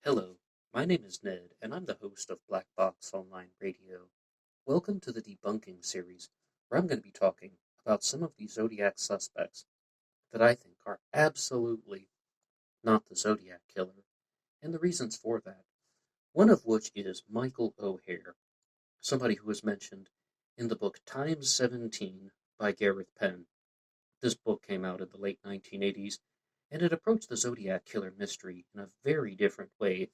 Hello, my name is Ned, and I'm the host of BlackBoxOnlineRadio. Welcome to the Debunking series, where I'm going to be talking about some of the Zodiac suspects that I think are absolutely not the Zodiac killer, and the reasons for that. One of which is Michael OHare, somebody who was mentioned in the book Times 17 by Gareth Penn. This book came out in the late 1980s, and it approached the Zodiac killer mystery in a very different way.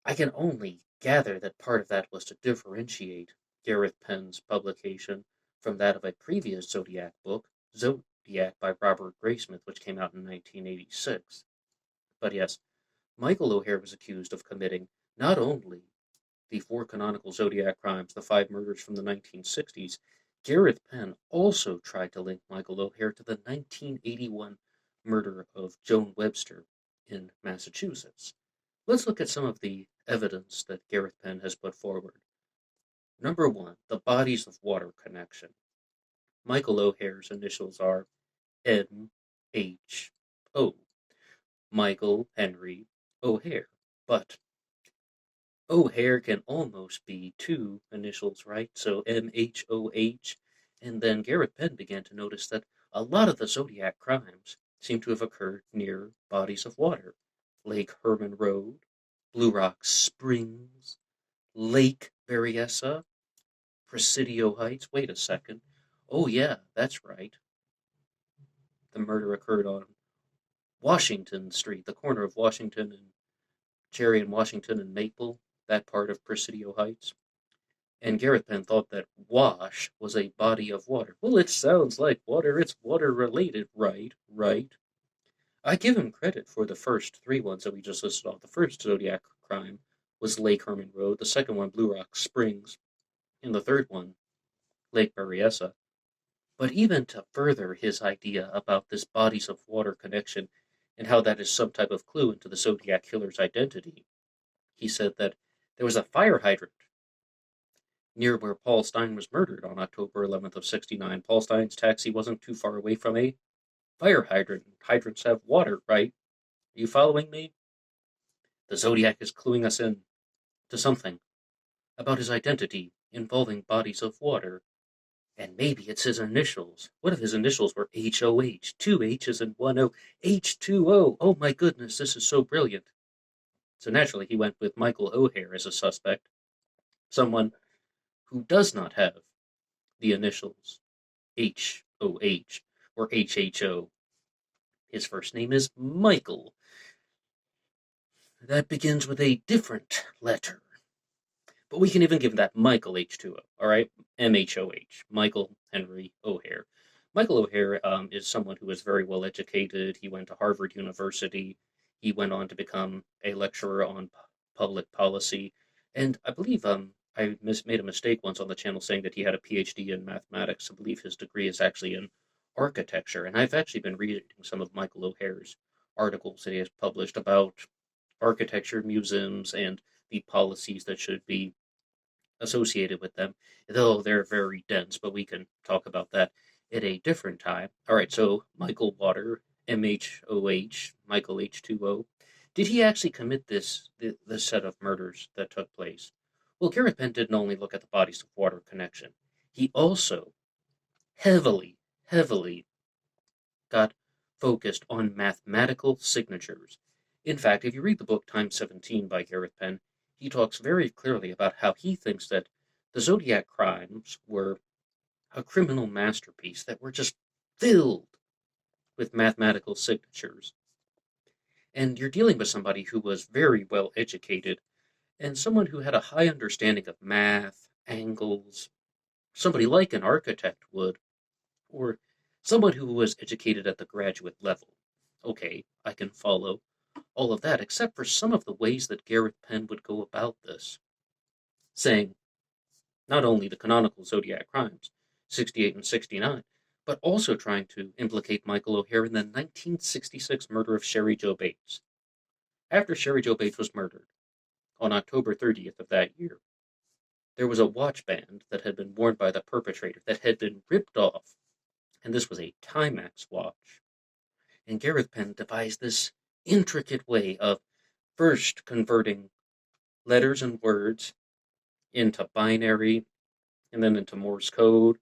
I can only gather that part of that was to differentiate Gareth Penn's publication from that of a previous Zodiac book, Zodiac by Robert Graysmith, which came out in 1986. But yes, Michael OHare was accused of committing not only the four canonical Zodiac crimes, the five murders from the 1960s, Gareth Penn also tried to link Michael OHare to the 1981 murder of Joan Webster in Massachusetts. Let's look at some of the evidence that Gareth Penn has put forward. Number one, the bodies of water connection. Michael OHare's initials are M.H.O. Michael Henry OHare. But OHare can almost be two initials, right? So M.H.O.H. And then Gareth Penn began to notice that a lot of the Zodiac crimes seem to have occurred near bodies of water. Lake Herman Road, Blue Rock Springs, Lake Berryessa, Presidio Heights. Wait a second. Oh, yeah, that's right. The murder occurred on Washington Street, the corner of Washington and Cherry and Washington and Maple, that part of Presidio Heights. And Gareth Penn thought that wash was a body of water. Well, it sounds like water. It's water related, right? Right. I give him credit for the first three ones that we just listed off. The first Zodiac crime was Lake Herman Road, the second one, Blue Rock Springs, and the third one, Lake Berryessa. But even to further his idea about this bodies of water connection and how that is some type of clue into the Zodiac killer's identity, he said that there was a fire hydrant near where Paul Stine was murdered on October 11th of 69. Paul Stine's taxi wasn't too far away from a fire hydrant. Hydrants have water, right? Are you following me? The Zodiac is cluing us in to something about his identity involving bodies of water. And maybe it's his initials. What if his initials were HOH? Two H's and one O. H2O. Oh my goodness, this is so brilliant. So naturally, he went with Michael OHare as a suspect, someone who does not have the initials HOH or HHO. His first name is Michael. That begins with a different letter. But we can even give that Michael H2O, all right? MHOH, Michael Henry OHare. Michael OHare is someone who is very well educated. He went to Harvard University. He went on to become a lecturer on public policy. And I believe I made a mistake once on the channel saying that he had a PhD in mathematics. I believe his degree is actually in architecture. And I've actually been reading some of Michael OHare's articles that he has published about architecture, museums, and the policies that should be associated with them, though they're very dense, but we can talk about that at a different time. All right, so Michael Water, MHOH, Michael H2O, did he actually commit this set of murders that took place? Well, Gareth Penn didn't only look at the bodies of water connection. He also heavily got focused on mathematical signatures. In fact, if you read the book Time 17 by Gareth Penn, he talks very clearly about how he thinks that the Zodiac crimes were a criminal masterpiece that were just filled with mathematical signatures. And you're dealing with somebody who was very well educated and someone who had a high understanding of math, angles, somebody like an architect would, or someone who was educated at the graduate level. Okay, I can follow all of that, except for some of the ways that Gareth Penn would go about this, saying not only the canonical Zodiac crimes, 68 and 69, but also trying to implicate Michael OHare in the 1966 murder of Sherry Jo Bates. After Sherry Jo Bates was murdered, on October 30th of that year, there was a watch band that had been worn by the perpetrator that had been ripped off, and this was a Timex watch. And Gareth Penn devised this intricate way of First, converting letters and words into binary, and then into Morse code,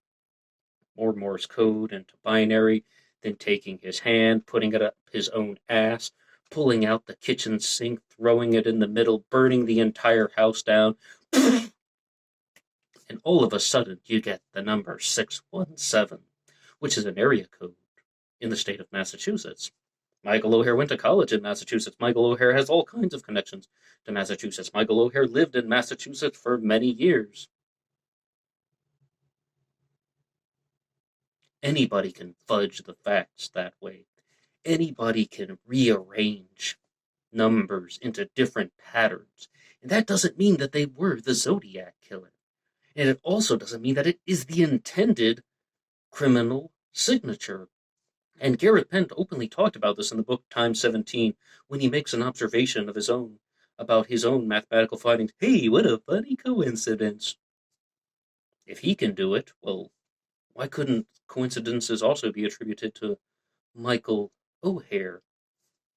more Morse code into binary, then taking his hand, putting it up his own ass, pulling out the kitchen sink, throwing it in the middle, burning the entire house down. And all of a sudden, you get the number 617, which is an area code in the state of Massachusetts. Michael OHare went to college in Massachusetts. Michael OHare has all kinds of connections to Massachusetts. Michael OHare lived in Massachusetts for many years. Anybody can fudge the facts that way. Anybody can rearrange numbers into different patterns. And that doesn't mean that they were the Zodiac killer. And it also doesn't mean that it is the intended criminal signature. And Garrett Penn openly talked about this in the book Time 17 when he makes an observation of his own about his own mathematical findings. Hey, what a funny coincidence. If he can do it, well, why couldn't coincidences also be attributed to Michael OHare?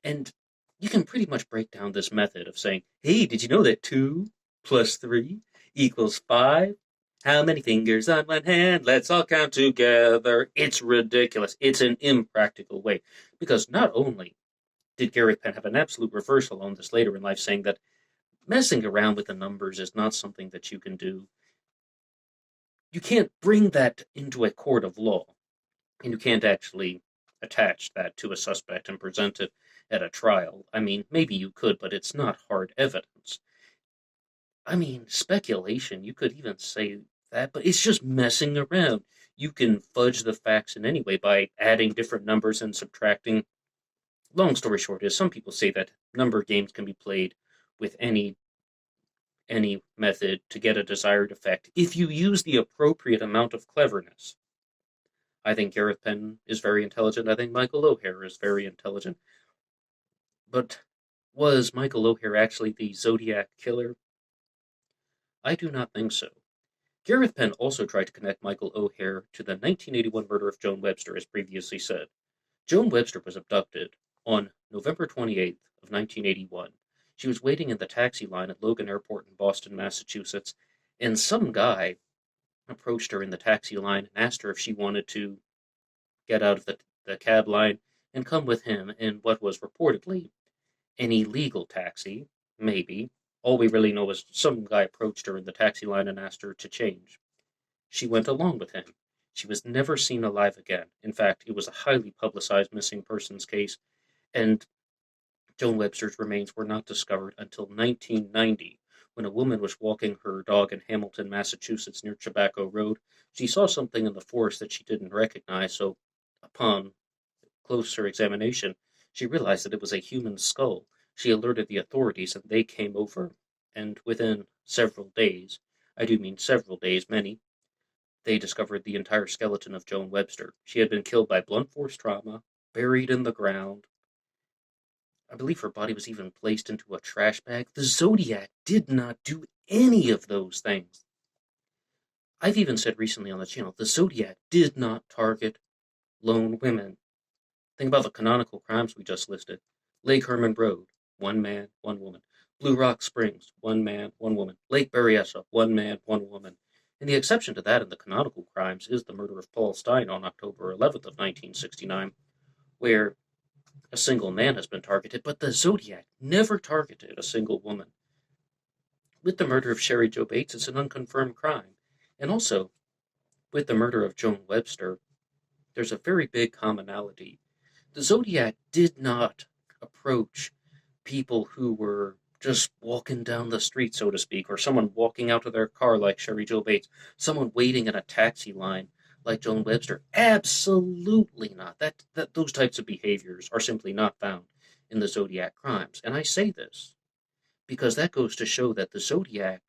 And you can pretty much break down this method of saying, hey, did you know that 2 plus 3 equals 5? How many fingers on one hand? Let's all count together. It's ridiculous. It's an impractical way. Because not only did Gary Penn have an absolute reversal on this later in life, saying that messing around with the numbers is not something that you can do. You can't bring that into a court of law. And you can't actually attach that to a suspect and present it at a trial. I mean, maybe you could, but it's not hard evidence. I mean, speculation, you could even say that, but it's just messing around. You can fudge the facts in any way by adding different numbers and subtracting. Long story short is some people say that number games can be played with any method to get a desired effect if you use the appropriate amount of cleverness. I think Gareth Penn is very intelligent. I think Michael OHare is very intelligent. But was Michael OHare actually the Zodiac killer? I do not think so. Gareth Penn also tried to connect Michael OHare to the 1981 murder of Joan Webster, as previously said. Joan Webster was abducted on November 28th of 1981. She was waiting in the taxi line at Logan Airport in Boston, Massachusetts, and some guy approached her in the taxi line and asked her if she wanted to get out of the cab line and come with him in what was reportedly an illegal taxi, maybe. All we really know is some guy approached her in the taxi line and asked her to change. She went along with him. She was never seen alive again. In fact, it was a highly publicized missing persons case, and Joan Webster's remains were not discovered until 1990, when a woman was walking her dog in Hamilton, Massachusetts, near Tobacco Road. She saw something in the forest that she didn't recognize, so upon closer examination, she realized that it was a human skull. She alerted the authorities, and they came over, and within several days, I do mean several days, many, they discovered the entire skeleton of Joan Webster. She had been killed by blunt force trauma, buried in the ground. I believe her body was even placed into a trash bag. The Zodiac did not do any of those things. I've even said recently on the channel, the Zodiac did not target lone women. Think about the canonical crimes we just listed. Lake Herman Road, 1 man, 1 woman. Blue Rock Springs, 1 man, 1 woman. Lake Berryessa, 1 man, 1 woman. And the exception to that in the canonical crimes is the murder of Paul Stein on October 11th of 1969, where a single man has been targeted, but the Zodiac never targeted a single woman. With the murder of Sherry Jo Bates, it's an unconfirmed crime. And also, with the murder of Joan Webster, there's a very big commonality. The Zodiac did not approach people who were just walking down the street, so to speak, or someone walking out of their car like Sherry Jo Bates, someone waiting in a taxi line like Joan Webster. Absolutely not. Those types of behaviors are simply not found in the Zodiac crimes. And I say this because that goes to show that the Zodiac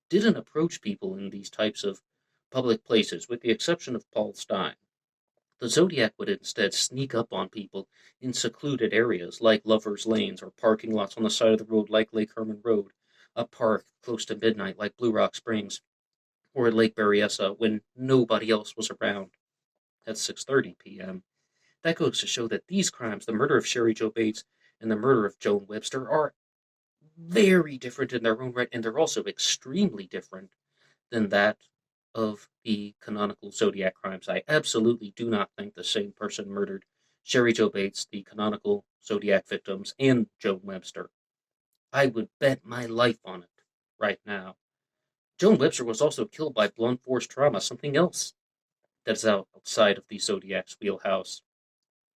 didn't approach people in these types of public places, with the exception of Paul Stein. The Zodiac would instead sneak up on people in secluded areas like Lover's Lanes or parking lots on the side of the road like Lake Herman Road, a park close to midnight like Blue Rock Springs, or at Lake Berryessa when nobody else was around at 6:30 p.m. That goes to show that these crimes, the murder of Sherry Jo Bates and the murder of Joan Webster, are very different in their own right, and they're also extremely different than that of the canonical Zodiac crimes. I absolutely do not think the same person murdered Sherry Jo Bates, the canonical Zodiac victims, and Joan Webster. I would bet my life on it right now. Joan Webster was also killed by blunt force trauma, something else that's outside of the Zodiac's wheelhouse.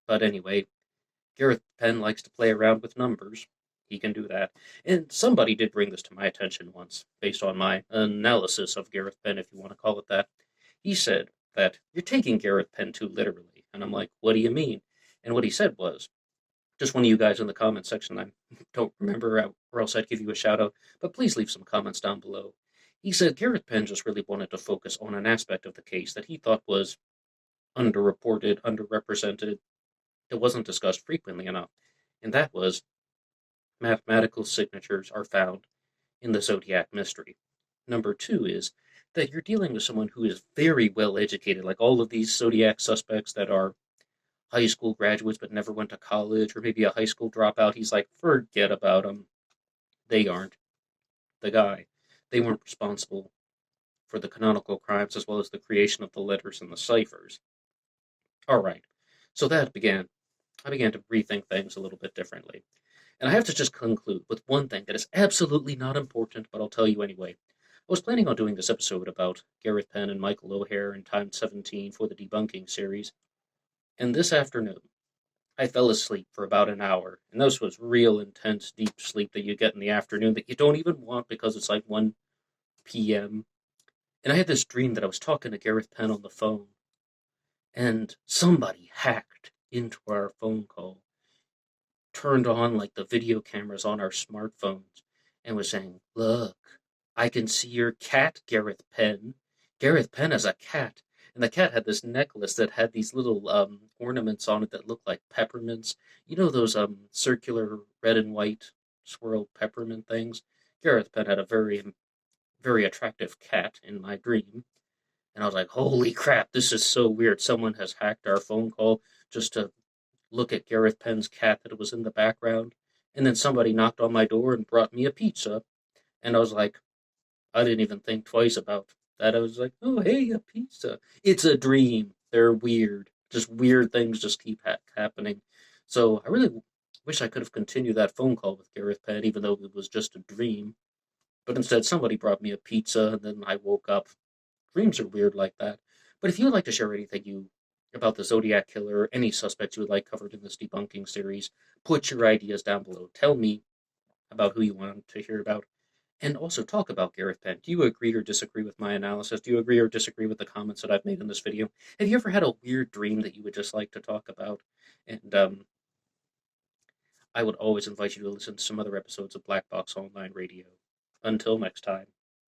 But anyway, Gareth Penn likes to play around with numbers. He can do that. And somebody did bring this to my attention once, based on my analysis of Gareth Penn, if you want to call it that. He said that you're taking Gareth Penn too literally. And I'm like, what do you mean? And what he said was, just one of you guys in the comment section, I don't remember, or else I'd give you a shout out, but please leave some comments down below. He said Gareth Penn just really wanted to focus on an aspect of the case that he thought was underreported, underrepresented, that wasn't discussed frequently enough, and that was mathematical signatures are found in the Zodiac mystery. Number two is that you're dealing with someone who is very well educated, like all of these Zodiac suspects that are high school graduates but never went to college, or maybe a high school dropout. He's like, forget about them. They aren't the guy. They weren't responsible for the canonical crimes as well as the creation of the letters and the ciphers. All right. So I began to rethink things a little bit differently. And I have to just conclude with one thing that is absolutely not important, but I'll tell you anyway. I was planning on doing this episode about Gareth Penn and Michael OHare in Time 17 for the Debunking series, and this afternoon, I fell asleep for about an hour, and this was real intense, deep sleep that you get in the afternoon that you don't even want because it's like 1 p.m. And I had this dream that I was talking to Gareth Penn on the phone, and somebody hacked into our phone call, turned on like the video cameras on our smartphones, and was saying, "Look, I can see your cat, Gareth Penn. Gareth Penn has a cat." And the cat had this necklace that had these little ornaments on it that looked like peppermints. You know those circular red and white swirled peppermint things? Gareth Penn had a very attractive cat in my dream. And I was like, holy crap, this is so weird. Someone has hacked our phone call just to look at Gareth Penn's cat that was in the background. And then somebody knocked on my door and brought me a pizza. And I was like, I didn't even think twice about that. I was like, oh, hey, a pizza. It's a dream. They're weird. Just weird things just keep happening. So I really wish I could have continued that phone call with Gareth Penn, even though it was just a dream. But instead, somebody brought me a pizza, and then I woke up. Dreams are weird like that. But if you would like to share anything about the Zodiac Killer or any suspects you would like covered in this debunking series, put your ideas down below. Tell me about who you want to hear about. And also talk about Gareth Penn. Do you agree or disagree with my analysis? Do you agree or disagree with the comments that I've made in this video? Have you ever had a weird dream that you would just like to talk about? And I would always invite you to listen to some other episodes of Black Box Online Radio. Until next time.